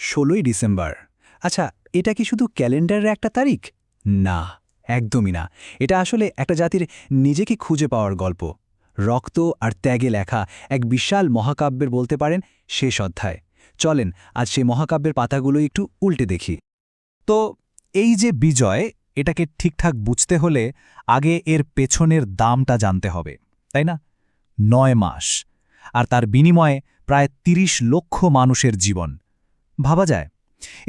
১৬ই ডিসেম্বর। আচ্ছা, এটা কি শুধু ক্যালেন্ডারের একটা তারিখ? না, একদমই না। এটা আসলে একটা জাতির নিজেকে খুঁজে পাওয়ার গল্প। রক্ত আর ত্যাগে লেখা এক বিশাল মহাকাব্যের বলতে পারেন শেষ অধ্যায়। চলেন আজ সেই মহাকাব্যের পাতাগুলো একটু উল্টে দেখি। তো এই যে বিজয়, এটাকে ঠিকঠাক বুঝতে হলে আগে এর পেছনের দামটা জানতে হবে, তাই না? ৯ মাস, আর তার বিনিময়ে প্রায় ৩০ লক্ষ মানুষের জীবন। ভাবা যায়,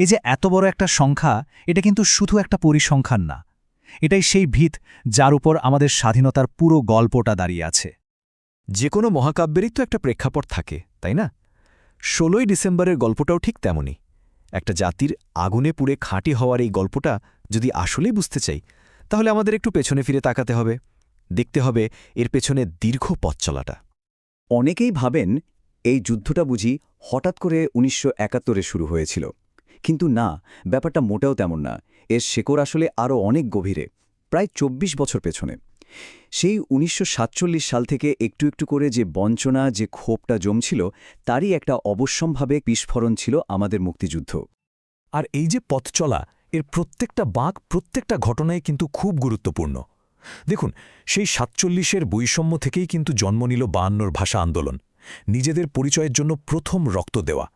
এই যে এত বড় একটা সংখ্যা, এটা কিন্তু শুধু একটা পরিসংখ্যান না। এটাই সেই ভিত যার উপর আমাদের স্বাধীনতার পুরো গল্পটা দাঁড়িয়ে আছে। যে কোনো মহাকাব্যেরই তো একটা প্রেক্ষাপট থাকে, তাই না? ১৬ই ডিসেম্বরের গল্পটাও ঠিক তেমনই। একটা জাতির আগুনে পুড়ে খাঁটি হওয়ার এই গল্পটা যদি আসলেই বুঝতে চাই, তাহলে আমাদের একটু পেছনে ফিরে তাকাতে হবে, দেখতে হবে এর পেছনে দীর্ঘ পথ চলাটা। অনেকেই ভাবেন এই যুদ্ধটা বুঝি হঠাৎ করে ১৯৭১-এ শুরু হয়েছিল। কিন্তু না, ব্যাপারটা মোটেও তেমন না। এর শেকড় আসলে আরও অনেক গভীরে, প্রায় ২৪ বছর পেছনে। সেই ১৯৪৭ সাল থেকে একটু একটু করে যে বঞ্চনা, যে ক্ষোভটা জমছিল, তারই একটা অবশ্যম্ভাবে বিস্ফোরণ ছিল আমাদের মুক্তিযুদ্ধ। আর এই যে পথ চলা, এর প্রত্যেকটা বাঁক, প্রত্যেকটা ঘটনায় কিন্তু খুব গুরুত্বপূর্ণ। দেখুন, সেই ৪৭-এর বৈষম্য থেকেই কিন্তু জন্ম নিল ৫২-র ভাষা আন্দোলন, নিজেদের পরিচয়ের জন্য প্রথম রক্ত দেওয়া।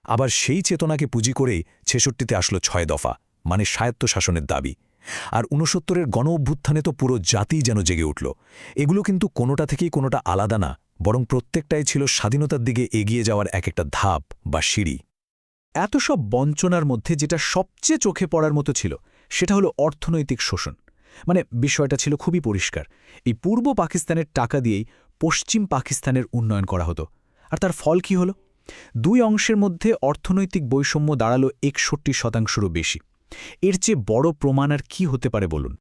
আবার সেই চেতনাকে পুঁজি করেই ৬৬-তে আসলো ৬ দফা, মানে স্বায়ত্তশাসনের দাবি। আর ৬৯-এর গণ অভ্যুত্থানে তো পুরো জাতিই যেন জেগে উঠল। এগুলো কিন্তু কোনোটা থেকেই কোনোটা আলাদা না, বরং প্রত্যেকটাই ছিল স্বাধীনতার দিকে এগিয়ে যাওয়ার এক একটা ধাপ বা সিঁড়ি। এত সব বঞ্চনার মধ্যে যেটা সবচেয়ে চোখে পড়ার মতো ছিল, সেটা হলো অর্থনৈতিক শোষণ। মানে বিষয়টা ছিল খুবই পরিষ্কার। এই পূর্ব পাকিস্তানের টাকা দিয়েই পশ্চিম পাকিস্তানের উন্নয়ন করা হতো। আর তার ফল কি হলো? দুই অংশের মধ্যে অর্থনৈতিক বৈষম্য দাঁড়ালো ৬১%-রও বেশি। এর চেয়ে বড় প্রমাণ আর কি হতে পারে বলুন?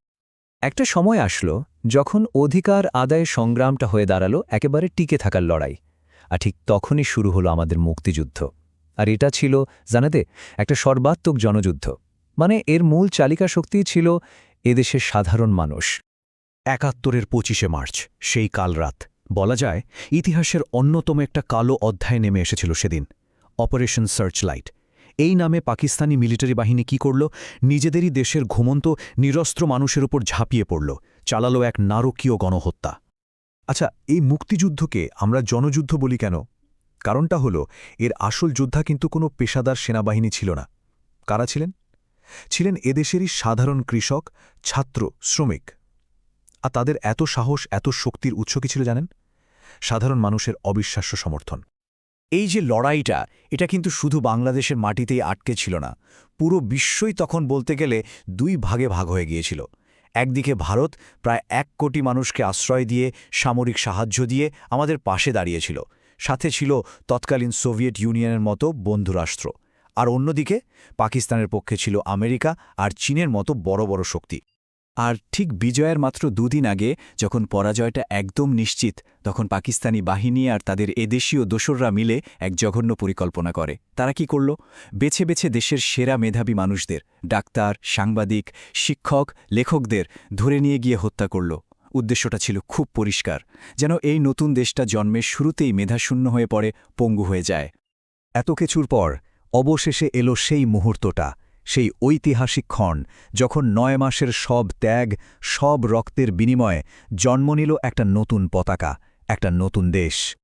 একটা সময় আসলো যখন অধিকার আদায়ের সংগ্রামটা হয়ে দাঁড়ালো একেবারে টিকে থাকার লড়াই। আর ঠিক তখনই শুরু হলো আমাদের মুক্তিযুদ্ধ। আর এটা ছিল, জানাতে, একটা সর্বাত্মক জনযুদ্ধ। মানে এর মূল চালিকা শক্তিই ছিল এদেশের সাধারণ মানুষ। ৭১-এর ২৫শে মার্চ, সেই কাল রাত, বলা যায় ইতিহাসের অন্যতম একটা কালো অধ্যায় নেমে এসেছিল সেদিন। Operation searchlight. এই নামে পাকিস্তানি মিলিটারি বাহিনী কি করল? নিজেদেরই দেশের ঘুমন্ত নিরস্ত্র মানুষের উপর ঝাঁপিয়ে পড়ল, চালালো এক নারকীয় গণহত্যা। আচ্ছা, এই মুক্তিযুদ্ধকে আমরা জনযুদ্ধ বলি কেন? কারণটা হলো, এর আসল যোদ্ধা কিন্তু কোনো পেশাদার সেনাবাহিনী ছিল না। কারা ছিলেন? ছিলেন এদেশেরই সাধারণ কৃষক, ছাত্র, শ্রমিক। আর তাদের এত সাহস, এত শক্তির উৎস কি ছিল জানেন? সাধারণ মানুষের অবিশ্বাস্য সমর্থন। এই যে লড়াইটা, এটা কিন্তু শুধু বাংলাদেশের মাটিতেই আটকে ছিল না। পুরো বিশ্বই তখন বলতে গেলে দুই ভাগে ভাগ হয়ে গিয়েছিল। একদিকে ভারত প্রায় ১ কোটি মানুষকে আশ্রয় দিয়ে, সামরিক সাহায্য দিয়ে আমাদের পাশে দাঁড়িয়েছিল। সাথে ছিল তৎকালীন সোভিয়েত ইউনিয়নের মতো বন্ধুরাষ্ট্র। আর অন্যদিকে পাকিস্তানের পক্ষে ছিল আমেরিকা আর চীনের মতো বড় বড় শক্তি। আর ঠিক বিজয়ের মাত্র দুদিন আগে, যখন পরাজয়টা একদম নিশ্চিত, তখন পাকিস্তানি বাহিনী আর তাদের এদেশীয় দোসররা মিলে এক জঘন্য পরিকল্পনা করে। তারা কি করল? বেছে বেছে দেশের সেরা মেধাবী মানুষদের, ডাক্তার, সাংবাদিক, শিক্ষক, লেখকদের ধরে নিয়ে গিয়ে হত্যা করল। উদ্দেশ্যটা ছিল খুব পরিষ্কার, যেন এই নতুন দেশটা জন্মের শুরুতেই মেধাশূন্য হয়ে পড়ে, পঙ্গু হয়ে যায়। এত কিছুর পর অবশেষে এলো সেই মুহূর্তটা, সেই ঐতিহাসিক ক্ষণ, যখন ৯ মাসের সব ত্যাগ, সব রক্তের বিনিময়ে জন্ম নিল একটা নতুন পতাকা, একটা নতুন দেশ।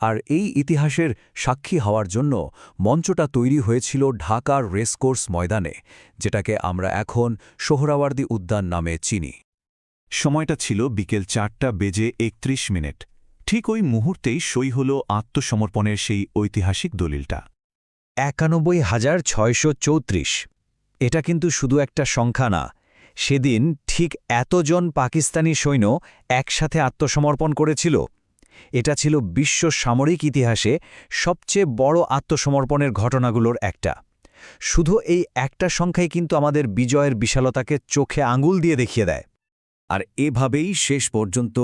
আর এই ইতিহাসের সাক্ষী হওয়ার জন্য মঞ্চটা তৈরি হয়েছিল ঢাকার রেসকোর্স ময়দানে, যেটাকে আমরা এখন সোহরাওয়ার্দী উদ্যান নামে চিনি। সময়টা ছিল বিকেল ৪:৩১। ঠিক ওই মুহূর্তেই সই হল আত্মসমর্পণের সেই ঐতিহাসিক দলিলটা। ৯১,৬৩৪। এটা কিন্তু শুধু একটা সংখ্যা না। সেদিন ঠিক এতজন পাকিস্তানি সৈন্য একসাথে আত্মসমর্পণ করেছিল। এটা ছিল বিশ্ব সামরিক ইতিহাসে সবচেয়ে বড় আত্মসমর্পণের ঘটনাগুলোর একটা। শুধু এই একটা সংখ্যাই কিন্তু আমাদের বিজয়ের বিশালতাকে চোখে আঙুল দিয়ে দেখিয়ে দেয়। আর এভাবেই শেষ পর্যন্ত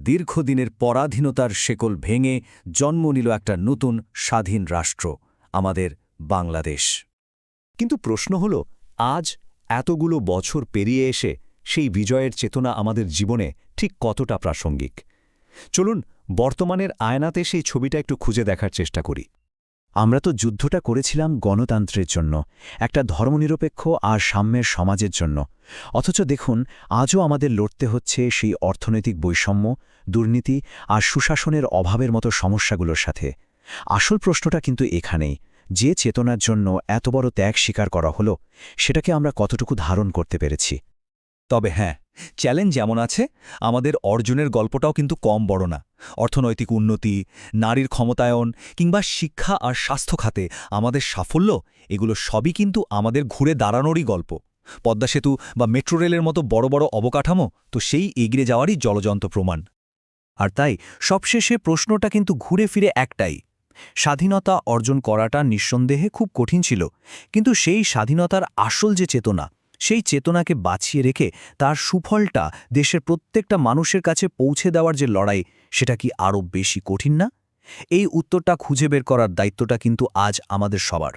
দীর্ঘদিনের পরাধীনতার শেকল ভেঙে জন্ম নিল একটা নতুন স্বাধীন রাষ্ট্র, আমাদের বাংলাদেশ। কিন্তু প্রশ্ন হল, আজ এতগুলো বছর পেরিয়ে এসে সেই বিজয়ের চেতনা আমাদের জীবনে ঠিক কতটা প্রাসঙ্গিক? চলুন বর্তমানের আয়নাতে সেই ছবিটা একটু খুঁজে দেখার চেষ্টা করি। আমরা তো যুদ্ধটা করেছিলাম গণতন্ত্রের জন্য, একটা ধর্মনিরপেক্ষ আর সাম্যের সমাজের জন্য। অথচ দেখুন, আজও আমাদের লড়তে হচ্ছে সেই অর্থনৈতিক বৈষম্য, দুর্নীতি আর সুশাসনের অভাবের মতো সমস্যাগুলোর সাথে। আসল প্রশ্নটা কিন্তু এখানেই, যে চেতনার জন্য এত বড় ত্যাগ স্বীকার করা হলো, সেটাকে আমরা কতটুকু ধারণ করতে পেরেছি। তবে হ্যাঁ, চ্যালেঞ্জ যেমন আছে, আমাদের অর্জনের গল্পটাও কিন্তু কম বড় না। অর্থনৈতিক উন্নতি, নারীর ক্ষমতায়ন কিংবা শিক্ষা আর স্বাস্থ্য খাতে আমাদের সাফল্য, এগুলো সবই কিন্তু আমাদের ঘুরে দাঁড়ানোরই গল্প। পদ্মা সেতু বা মেট্রো রেলের মতো বড় বড় অবকাঠামো তো সেই এগিয়ে যাওয়ারই জলজন্ত প্রমাণ। আর তাই সবশেষে প্রশ্নটা কিন্তু ঘুরে ফিরে একটাই, স্বাধীনতা অর্জন করাটা নিঃসন্দেহে খুব কঠিন ছিল, কিন্তু সেই স্বাধীনতার আসল যে চেতনা, সেই চেতনাকে বাঁচিয়ে রেখে তার সুফলটা দেশের প্রত্যেকটা মানুষের কাছে পৌঁছে দেওয়ার যে লড়াই, সেটা কি আরও বেশি কঠিন না? এই উত্তরটা খুঁজে বের করার দায়িত্বটা কিন্তু আজ আমাদের সবার।